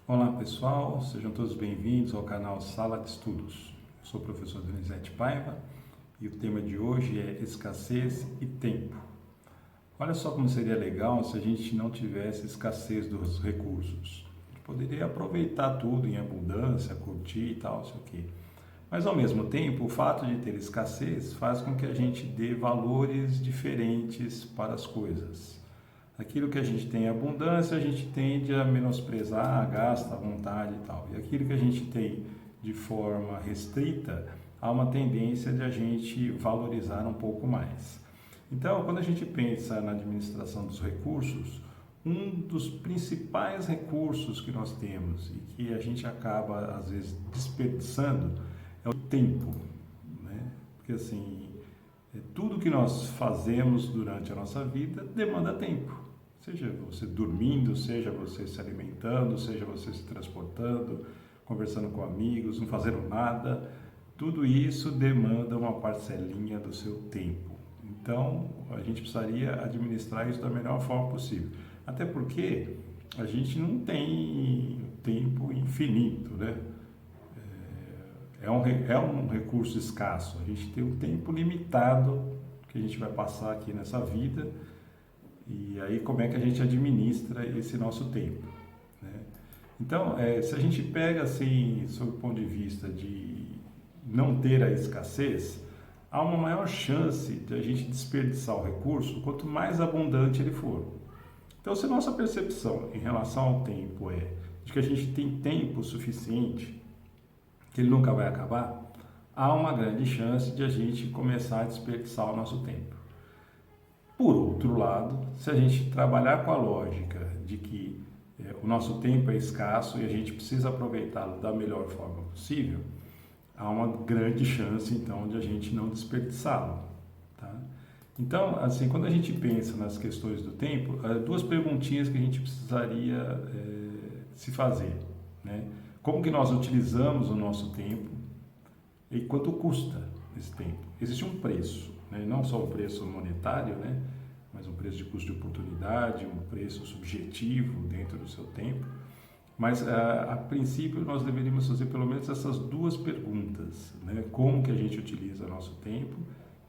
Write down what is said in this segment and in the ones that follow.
Olá pessoal, sejam todos bem-vindos ao canal Sala de Estudos. Eu sou o professor Donizete Paiva e o tema de hoje é escassez e tempo. Olha só como seria legal se a gente não tivesse escassez dos recursos. A gente poderia aproveitar tudo em abundância, curtir e tal, sei o quê. Mas ao mesmo tempo, o fato de ter escassez faz com que a gente dê valores diferentes para as coisas. Aquilo que a gente tem em abundância, a gente tende a menosprezar, gasta à vontade e tal. E aquilo que a gente tem de forma restrita, há uma tendência de a gente valorizar um pouco mais. Então, quando a gente pensa na administração dos recursos, um dos principais recursos que nós temos e que a gente acaba, às vezes, desperdiçando é o tempo, né? Porque, assim, tudo que nós fazemos durante a nossa vida demanda tempo. Seja você dormindo, seja você se alimentando, seja você se transportando, conversando com amigos, não fazendo nada, tudo isso demanda uma parcelinha do seu tempo. Então, a gente precisaria administrar isso da melhor forma possível. Até porque a gente não tem tempo infinito, né? É um recurso escasso. A gente tem um tempo limitado que a gente vai passar aqui nessa vida. E aí, como é que a gente administra esse nosso tempo, né? Então, se a gente pega assim, sob o ponto de vista de não ter a escassez, há uma maior chance de a gente desperdiçar o recurso quanto mais abundante ele for. Então, se a nossa percepção em relação ao tempo é de que a gente tem tempo suficiente, que ele nunca vai acabar, há uma grande chance de a gente começar a desperdiçar o nosso tempo. Por outro lado, se a gente trabalhar com a lógica de que o nosso tempo é escasso e a gente precisa aproveitá-lo da melhor forma possível, há uma grande chance, então, de a gente não desperdiçá-lo, tá? Então, assim, quando a gente pensa nas questões do tempo, duas perguntinhas que a gente precisaria se fazer, né? Como que nós utilizamos o nosso tempo e quanto custa esse tempo? Existe um preço, né? Não só o preço monetário, né? Mas um preço de custo de oportunidade, um preço subjetivo dentro do seu tempo. Mas, a princípio, nós deveríamos fazer pelo menos essas duas perguntas, né? Como que a gente utiliza o nosso tempo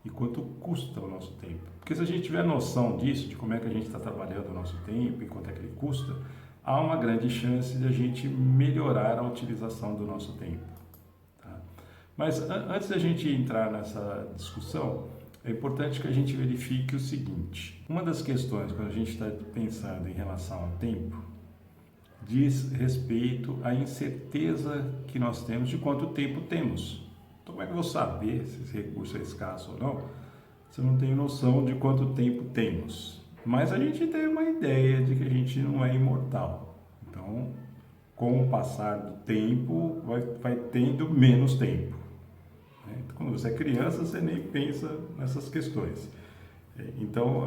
e quanto custa o nosso tempo. Porque se a gente tiver noção disso, de como é que a gente está trabalhando o nosso tempo e quanto é que ele custa, há uma grande chance de a gente melhorar a utilização do nosso tempo. Mas antes da gente entrar nessa discussão, é importante que a gente verifique o seguinte. Uma das questões, quando a gente está pensando em relação ao tempo, diz respeito à incerteza que nós temos de quanto tempo temos. Então, como é que eu vou saber se esse recurso é escasso ou não, se eu não tenho noção de quanto tempo temos? Mas a gente tem uma ideia de que a gente não é imortal. Então, com o passar do tempo, vai tendo menos tempo. Quando você é criança, você nem pensa nessas questões. Então,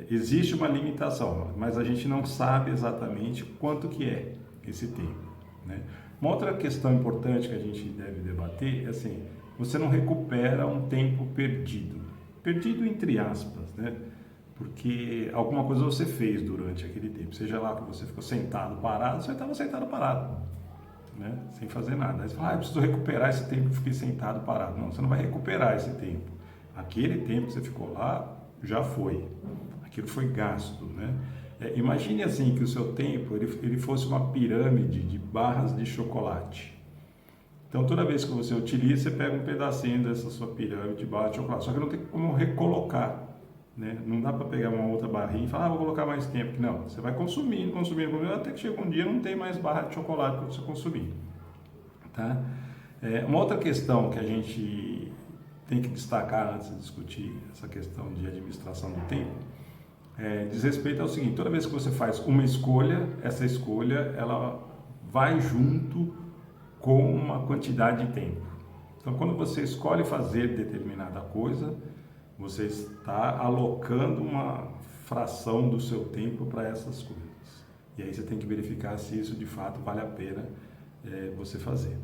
existe uma limitação, mas a gente não sabe exatamente quanto que é esse tempo, né? Uma outra questão importante que a gente deve debater é assim, você não recupera um tempo perdido. Perdido entre aspas, né? Porque alguma coisa você fez durante aquele tempo, seja lá que você ficou sentado, parado, você estava sentado, parado, né? Sem fazer nada. Aí você fala, eu preciso recuperar esse tempo que eu fiquei sentado, parado. Não, você não vai recuperar esse tempo. Aquele tempo que você ficou lá, já foi. Aquilo foi gasto, né? Imagine assim que o seu tempo ele fosse uma pirâmide de barras de chocolate. Então, toda vez que você utiliza, você pega um pedacinho dessa sua pirâmide de barras de chocolate. Só que não tem como recolocar, né? Não dá para pegar uma outra barrinha e falar, vou colocar mais tempo. Não, você vai consumindo, até que chega um dia não tem mais barra de chocolate para você consumir, tá? Uma outra questão que a gente tem que destacar antes de discutir essa questão de administração do tempo diz respeito ao seguinte: toda vez que você faz uma escolha, essa escolha ela vai junto com uma quantidade de tempo. Então, quando você escolhe fazer determinada coisa, você está alocando uma fração do seu tempo para essas coisas. E aí você tem que verificar se isso de fato vale a pena você fazer.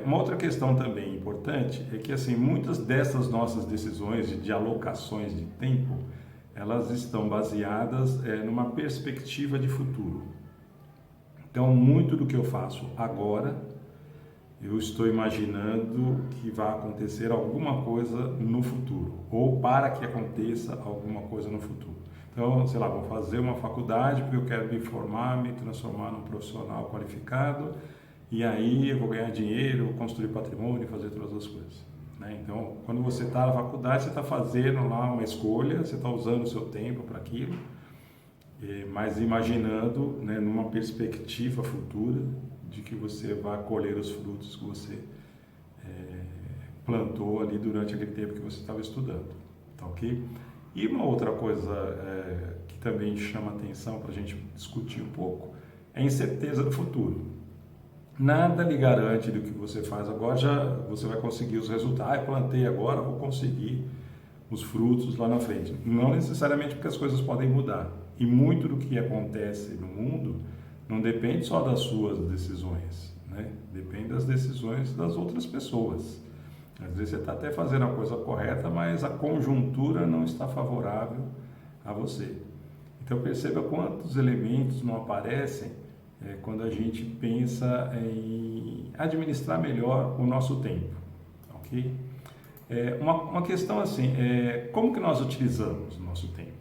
Uma outra questão também importante é que assim, muitas dessas nossas decisões de alocações de tempo, elas estão baseadas numa perspectiva de futuro. Então, muito do que eu faço agora, eu estou imaginando que vai acontecer alguma coisa no futuro, ou para que aconteça alguma coisa no futuro. Então, sei lá, vou fazer uma faculdade porque eu quero me formar, me transformar num profissional qualificado, e aí eu vou ganhar dinheiro, vou construir patrimônio, fazer todas as coisas, né? Então, quando você está na faculdade, você está fazendo lá uma escolha, você está usando o seu tempo para aquilo, mas imaginando, né, numa perspectiva futura de que você vai colher os frutos que você plantou ali durante aquele tempo que você estava estudando, tá ok? E uma outra coisa que também chama atenção para a gente discutir um pouco é a incerteza do futuro. Nada lhe garante do que você faz agora, já você vai conseguir os resultados. Eu plantei agora, vou conseguir os frutos lá na frente. Não necessariamente, porque as coisas podem mudar. E muito do que acontece no mundo não depende só das suas decisões, né? Depende das decisões das outras pessoas. Às vezes você está até fazendo a coisa correta, mas a conjuntura não está favorável a você. Então perceba quantos elementos não aparecem quando a gente pensa em administrar melhor o nosso tempo, ok? Uma questão assim, como que nós utilizamos o nosso tempo?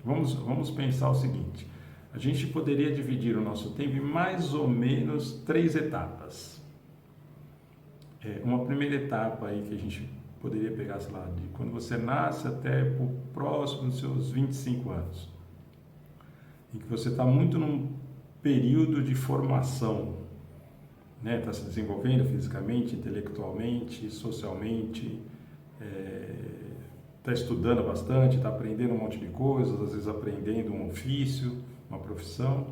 Vamos pensar o seguinte, a gente poderia dividir o nosso tempo em mais ou menos 3 etapas. Uma primeira etapa aí que a gente poderia pegar, sei lá, de quando você nasce até o próximo dos seus 25 anos, em que você está muito num período de formação, né? Está se desenvolvendo fisicamente, intelectualmente, socialmente, está estudando bastante, está aprendendo um monte de coisas, às vezes aprendendo um ofício, uma profissão,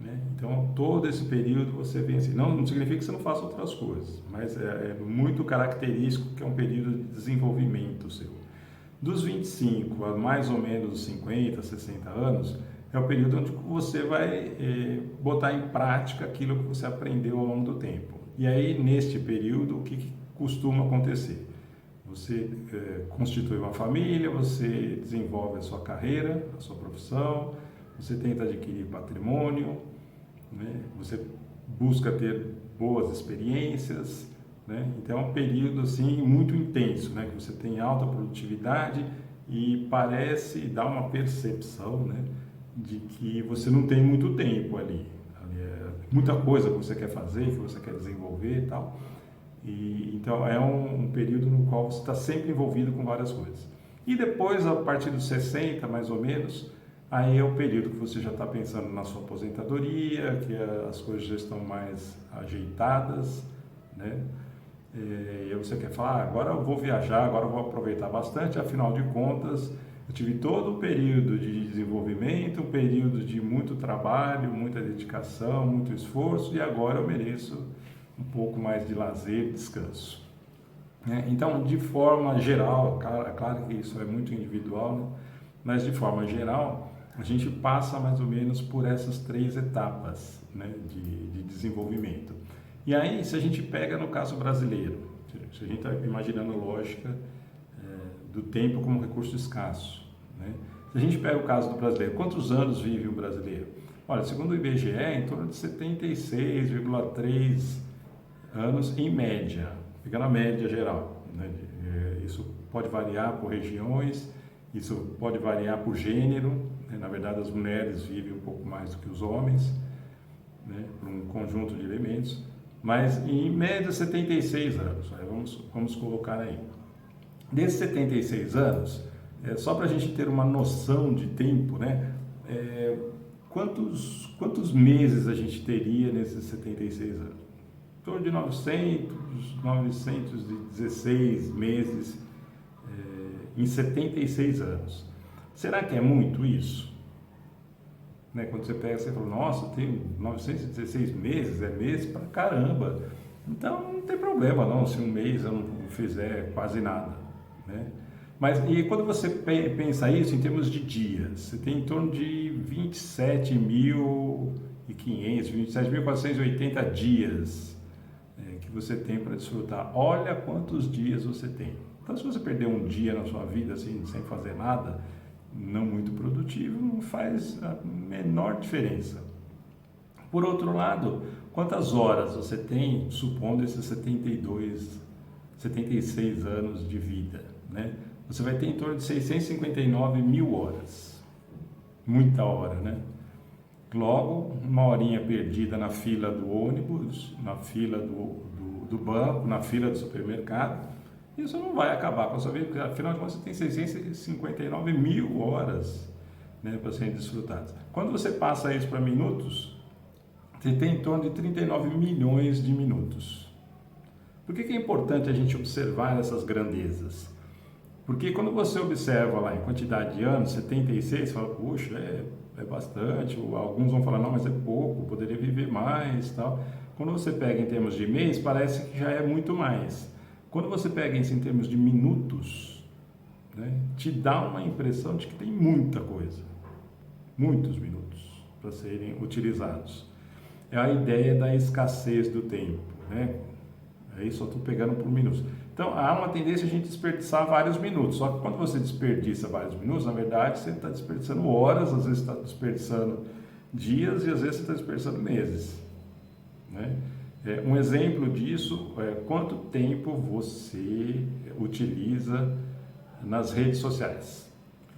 né? Então, todo esse período você vem assim, não significa que você não faça outras coisas, mas é muito característico que é um período de desenvolvimento seu. Dos 25 a mais ou menos 50, 60 anos, é o período onde você vai botar em prática aquilo que você aprendeu ao longo do tempo. E aí, neste período, o que costuma acontecer? Você constitui uma família, você desenvolve a sua carreira, a sua profissão, você tenta adquirir patrimônio, né? Você busca ter boas experiências, né? Então é um período assim muito intenso, né? Que você tem alta produtividade e parece dar uma percepção, né, de que você não tem muito tempo ali muita coisa que você quer fazer, que você quer desenvolver e tal. Então é um período no qual você está sempre envolvido com várias coisas. E depois, a partir dos 60 mais ou menos, aí é o período que você já está pensando na sua aposentadoria, que as coisas já estão mais ajeitadas, né? E aí você quer falar, agora eu vou viajar, agora eu vou aproveitar bastante, afinal de contas, eu tive todo um período de desenvolvimento, um período de muito trabalho, muita dedicação, muito esforço, e agora eu mereço um pouco mais de lazer e descanso. Então, de forma geral, claro que isso é muito individual, né? Mas de forma geral, a gente passa mais ou menos por essas 3 etapas, né, de desenvolvimento. E aí, se a gente pega no caso brasileiro, se a gente está imaginando a lógica do tempo como recurso escasso, né? Se a gente pega o caso do brasileiro, quantos anos vive o brasileiro? Olha, segundo o IBGE, em torno de 76,3 anos em média, fica na média geral, né? Isso pode variar por regiões, isso pode variar por gênero, né? Na verdade as mulheres vivem um pouco mais do que os homens, né? Por um conjunto de elementos, mas em média 76 anos, vamos colocar aí. Desses 76 anos, só para a gente ter uma noção de tempo, né? Quantos meses a gente teria nesses 76 anos? Em torno de 916 meses em 76 anos. Será que é muito isso? Né? Quando você pega, você fala, nossa, tem 916 meses, é mês pra caramba. Então não tem problema não, se um mês eu não fizer quase nada, né? Mas e quando você pensa isso em termos de dias, você tem em torno de 27.500, 27.480 dias que você tem para desfrutar. Olha quantos dias você tem. Então, se você perder um dia na sua vida assim, sem fazer nada, não muito produtivo, não faz a menor diferença. Por outro lado, quantas horas você tem, supondo esses 76 anos de vida, né? Você vai ter em torno de 659 mil horas. Muita hora, né? Logo, uma horinha perdida na fila do ônibus, na fila do banco, na fila do supermercado, isso não vai acabar com a sua vida, porque afinal de contas você tem 659 mil horas, né, para serem desfrutadas. Quando você passa isso para minutos, você tem em torno de 39 milhões de minutos. Por que é importante a gente observar essas grandezas? Porque quando você observa lá em quantidade de anos, 76, você fala, puxa, é bastante. Alguns vão falar, não, mas é pouco, poderia viver mais, tal. Quando você pega em termos de mês, parece que já é muito mais. Quando você pega isso em termos de minutos, né, te dá uma impressão de que tem muita coisa, muitos minutos para serem utilizados. É a ideia da escassez do tempo, né? Aí só estou pegando por minutos. Então, há uma tendência a gente desperdiçar vários minutos. Só que quando você desperdiça vários minutos, na verdade, você está desperdiçando horas, às vezes está desperdiçando dias e às vezes você está desperdiçando meses, né? Um exemplo disso é quanto tempo você utiliza nas redes sociais.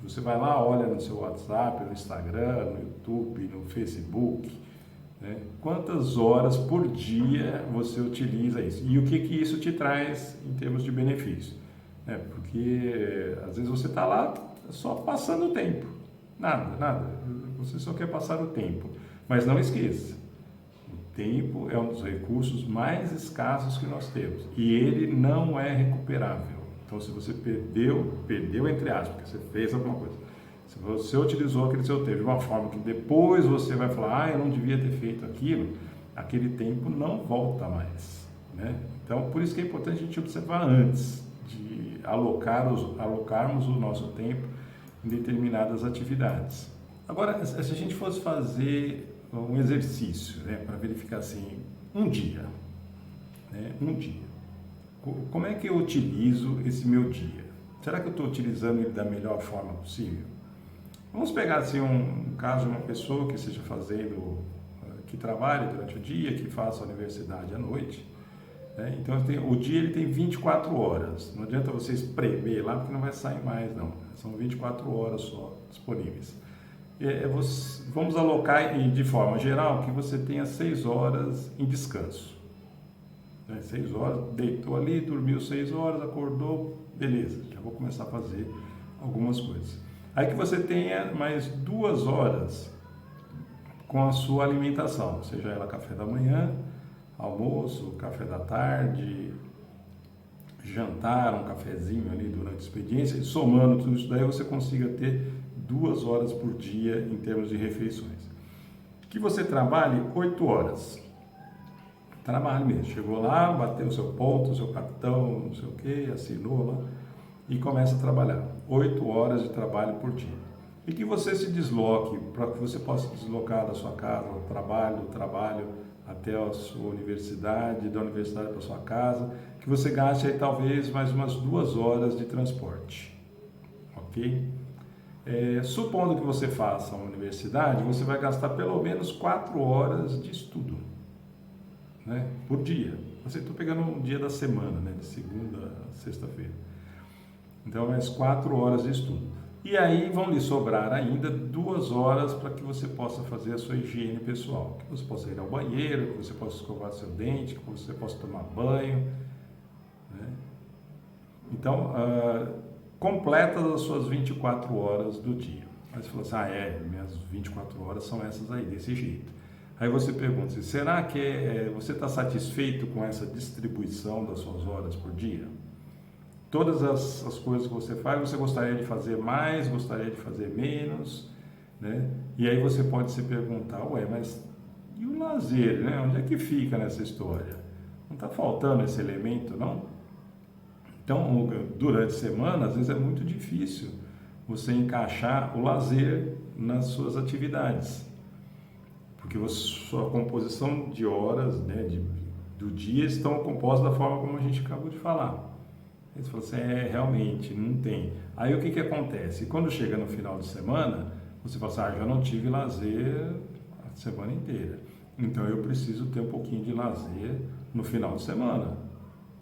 Você vai lá, olha no seu WhatsApp, no Instagram, no YouTube, no Facebook, né? Quantas horas por dia você utiliza isso? E o que isso te traz em termos de benefício? Porque às vezes você está lá só passando o tempo. Nada. Você só quer passar o tempo. Mas não esqueça, o tempo é um dos recursos mais escassos que nós temos. E ele não é recuperável. Então, se você perdeu entre aspas, porque você fez alguma coisa. Se você utilizou aquele seu tempo de uma forma que depois você vai falar, eu não devia ter feito aquilo, aquele tempo não volta mais, né? Então, por isso que é importante a gente observar antes de alocarmos o nosso tempo em determinadas atividades. Agora, se a gente fosse fazer um exercício, né, para verificar assim, um dia, como é que eu utilizo esse meu dia? Será que eu estou utilizando ele da melhor forma possível? Vamos pegar assim um caso de uma pessoa que esteja que trabalhe durante o dia, que faça a universidade à noite, né? Então o dia ele tem 24 horas, não adianta você espremer lá porque não vai sair mais não, são 24 horas só disponíveis. Vamos alocar de forma geral que você tenha 6 horas em descanso, né? 6 horas, deitou ali, dormiu 6 horas, acordou, beleza, já vou começar a fazer algumas coisas. Aí que você tenha mais 2 horas com a sua alimentação, seja ela café da manhã, almoço, café da tarde, jantar, um cafezinho ali durante a expediência, e somando tudo isso daí você consiga ter 2 horas por dia em termos de refeições. Que você trabalhe 8 horas. Trabalhe mesmo. Chegou lá, bateu o seu ponto, o seu cartão, não sei o que, assinou lá e começa a trabalhar. 8 horas de trabalho por dia. E que você se desloque, para que você possa deslocar da sua casa ao trabalho, do trabalho até a sua universidade, da universidade para a sua casa, que você gaste aí talvez mais umas 2 horas de transporte, ok? Supondo que você faça uma universidade, você vai gastar pelo menos 4 horas de estudo, né, por dia. Você está pegando um dia da semana, né, de segunda a sexta-feira. Então, mais 4 horas de estudo. E aí vão lhe sobrar ainda 2 horas para que você possa fazer a sua higiene pessoal. Que você possa ir ao banheiro, que você possa escovar seu dente, que você possa tomar banho, né? Então, completa as suas 24 horas do dia. Aí você fala assim, minhas 24 horas são essas aí, desse jeito. Aí você pergunta, será que você está satisfeito com essa distribuição das suas horas por dia? Todas as coisas que você faz, você gostaria de fazer mais, gostaria de fazer menos, né? E aí você pode se perguntar, mas e o lazer, né? Onde é que fica nessa história? Não está faltando esse elemento, não? Então, durante a semana, às vezes é muito difícil você encaixar o lazer nas suas atividades, porque sua composição de horas, né, do dia estão compostas da forma como a gente acabou de falar. Aí você fala assim, realmente, não tem. Aí o que acontece? Quando chega no final de semana, você fala assim, já não tive lazer a semana inteira. Então eu preciso ter um pouquinho de lazer no final de semana,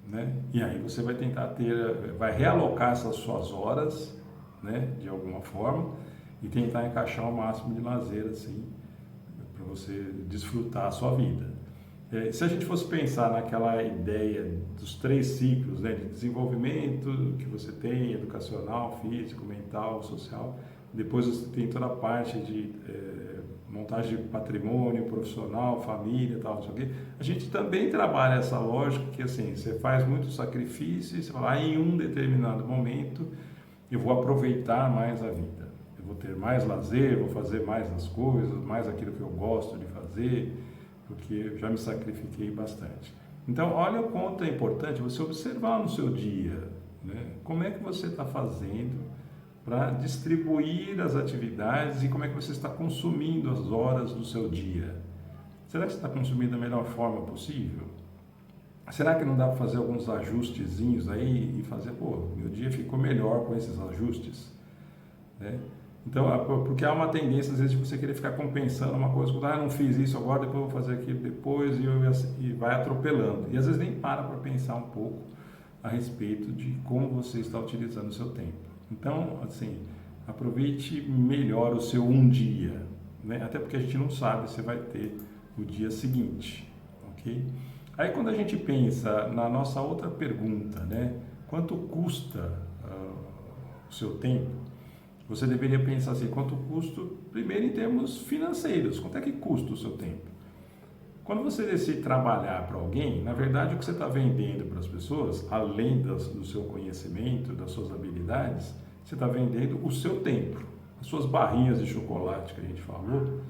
né? E aí você vai tentar vai realocar essas suas horas, né, de alguma forma, e tentar encaixar o máximo de lazer assim, para você desfrutar a sua vida. Se a gente fosse pensar naquela ideia dos 3 ciclos, né, de desenvolvimento que você tem, educacional, físico, mental, social, depois você tem toda a parte de montagem de patrimônio, profissional, família, tal, não sei o quê. A gente também trabalha essa lógica que assim, você faz muito sacrifício e você fala, em um determinado momento eu vou aproveitar mais a vida. Eu vou ter mais lazer, vou fazer mais as coisas, mais aquilo que eu gosto de fazer, porque eu já me sacrifiquei bastante. Então, olha o quanto é importante você observar no seu dia, né? Como é que você está fazendo para distribuir as atividades e como é que você está consumindo as horas do seu dia. Será que você está consumindo da melhor forma possível? Será que não dá para fazer alguns ajustezinhos aí e fazer, meu dia ficou melhor com esses ajustes, né? Então, porque há uma tendência às vezes de você querer ficar compensando uma coisa, não fiz isso agora, depois eu vou fazer aquilo depois e vai atropelando. E às vezes nem para pensar um pouco a respeito de como você está utilizando o seu tempo. Então, assim, aproveite melhor o seu um dia, né? Até porque a gente não sabe se vai ter o dia seguinte, ok? Aí quando a gente pensa na nossa outra pergunta, né? Quanto custa o seu tempo? Você deveria pensar assim, quanto custa, primeiro em termos financeiros, quanto é que custa o seu tempo? Quando você decide trabalhar para alguém, na verdade o que você está vendendo para as pessoas, além do seu conhecimento, das suas habilidades, você está vendendo o seu tempo, as suas barrinhas de chocolate que a gente falou,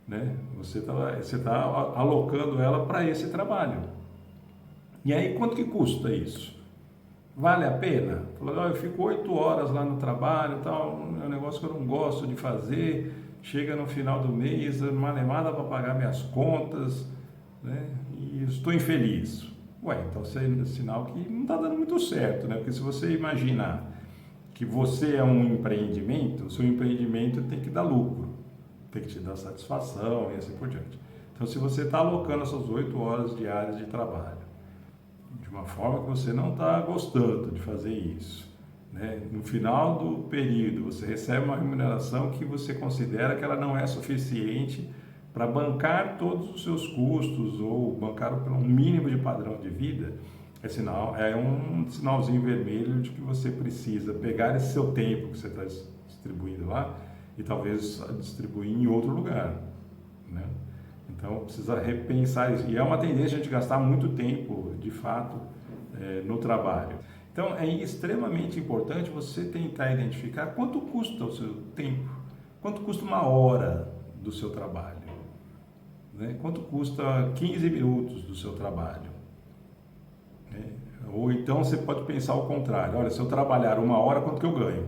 né? Você tá alocando ela para esse trabalho. E aí quanto que custa isso? Vale a pena? Falou, eu fico 8 horas lá no trabalho, tal, é um negócio que eu não gosto de fazer, chega no final do mês, não há nada para pagar minhas contas, né? E estou infeliz. Ué, então isso é sinal que não está dando muito certo, né? Porque se você imaginar que você é um empreendimento, o seu empreendimento tem que dar lucro, tem que te dar satisfação e assim por diante. Então, se você está alocando essas 8 horas diárias de trabalho, de uma forma que você não está gostando de fazer isso, né? No final do período você recebe uma remuneração que você considera que ela não é suficiente para bancar todos os seus custos ou bancar um mínimo de padrão de vida, é um sinalzinho vermelho de que você precisa pegar esse seu tempo que você está distribuindo lá e talvez distribuir em outro lugar, né? Então precisa repensar isso. E é uma tendência a gente gastar muito tempo, de fato, no trabalho. Então é extremamente importante você tentar identificar quanto custa o seu tempo, quanto custa uma hora do seu trabalho, né? Quanto custa 15 minutos do seu trabalho, né? Ou então você pode pensar ao contrário, olha, se eu trabalhar 1 hora, quanto que eu ganho,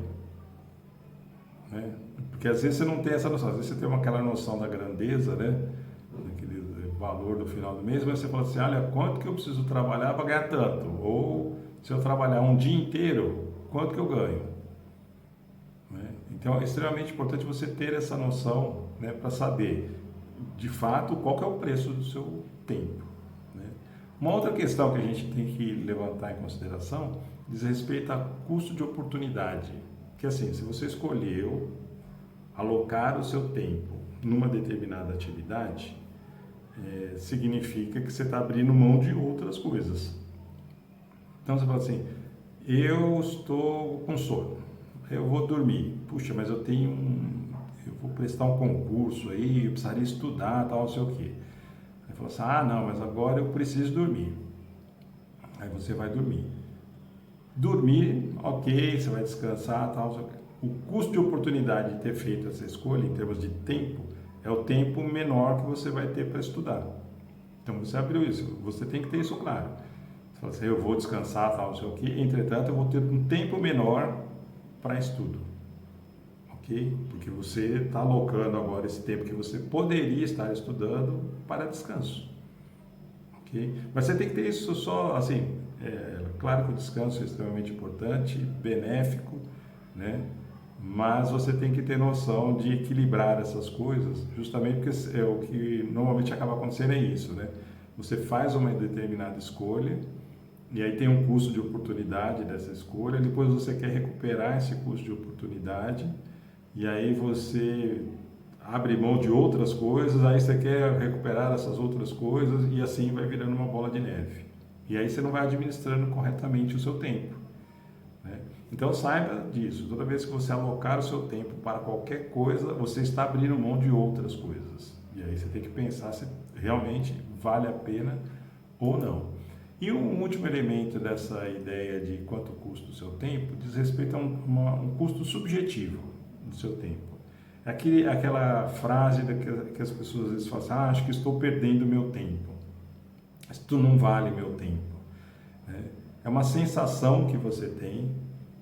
né? Porque às vezes você não tem essa noção, às vezes você tem aquela noção da grandeza, né? Daquele valor do final do mês, mas você fala assim, olha, quanto que eu preciso trabalhar para ganhar tanto? Ou se eu trabalhar um dia inteiro, quanto que eu ganho? Né? Então é extremamente importante você ter essa noção, né, para saber de fato qual que é o preço do seu tempo, né? Uma outra questão que a gente tem que levantar em consideração diz respeito a custo de oportunidade, que assim, se você escolheu alocar o seu tempo numa determinada atividade, significa que você está abrindo mão de outras coisas. Então você fala assim, eu estou com sono, eu vou dormir, puxa, mas eu vou prestar um concurso aí, eu precisaria estudar, tal, não sei o quê. Aí fala assim, não, mas agora eu preciso dormir. Aí você vai dormir. Dormir, ok, você vai descansar, tal, não sei o quê. O custo de oportunidade de ter feito essa escolha, em termos de tempo, é o tempo menor que você vai ter para estudar. Então você abriu isso, você tem que ter isso claro. Você fala assim, eu vou descansar, tal, não sei o quê, entretanto eu vou ter um tempo menor para estudo. Ok? Porque você está alocando agora esse tempo que você poderia estar estudando para descanso. Ok? Mas você tem que ter isso só, assim, claro que o descanso é extremamente importante, benéfico, né? mas você tem que ter noção de equilibrar essas coisas, justamente porque o que normalmente acaba acontecendo é isso, né? Você faz uma determinada escolha e aí tem um custo de oportunidade dessa escolha, depois você quer recuperar esse custo de oportunidade e aí você abre mão de outras coisas, aí você quer recuperar essas outras coisas e assim vai virando uma bola de neve. E aí você não vai administrando corretamente o seu tempo, né? Então saiba disso, toda vez que você alocar o seu tempo para qualquer coisa, você está abrindo mão de outras coisas. E aí você tem que pensar se realmente vale a pena ou não. E um último elemento dessa ideia de quanto custa o seu tempo diz respeito a um custo subjetivo do seu tempo. Aquela frase que as pessoas às vezes falam assim, acho que estou perdendo meu tempo, isto não vale meu tempo, né? É uma sensação que você tem,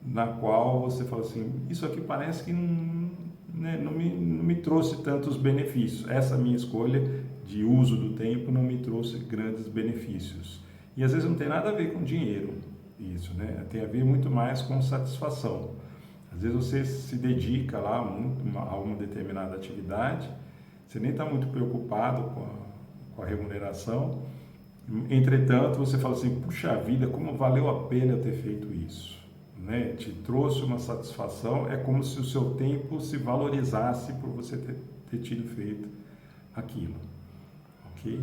na qual você fala assim, isso aqui parece que não, né, não me trouxe tantos benefícios, essa minha escolha de uso do tempo não me trouxe grandes benefícios. E às vezes não tem nada a ver com dinheiro, isso, né? Tem a ver muito mais com satisfação. Às vezes você se dedica lá a uma determinada atividade, você nem está muito preocupado com a remuneração, entretanto você fala assim, puxa vida, como valeu a pena eu ter feito isso, né? Te trouxe uma satisfação, é como se o seu tempo se valorizasse por você ter tido feito aquilo, ok?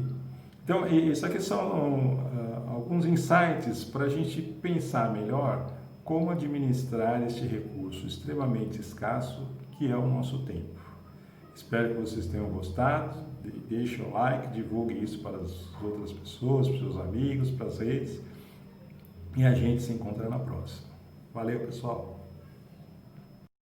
Então, isso aqui são alguns insights para a gente pensar melhor como administrar este recurso extremamente escasso que é o nosso tempo. Espero que vocês tenham gostado, deixem o like, divulguem isso para as outras pessoas, para os seus amigos, para as redes, e a gente se encontra na próxima. Valeu, pessoal!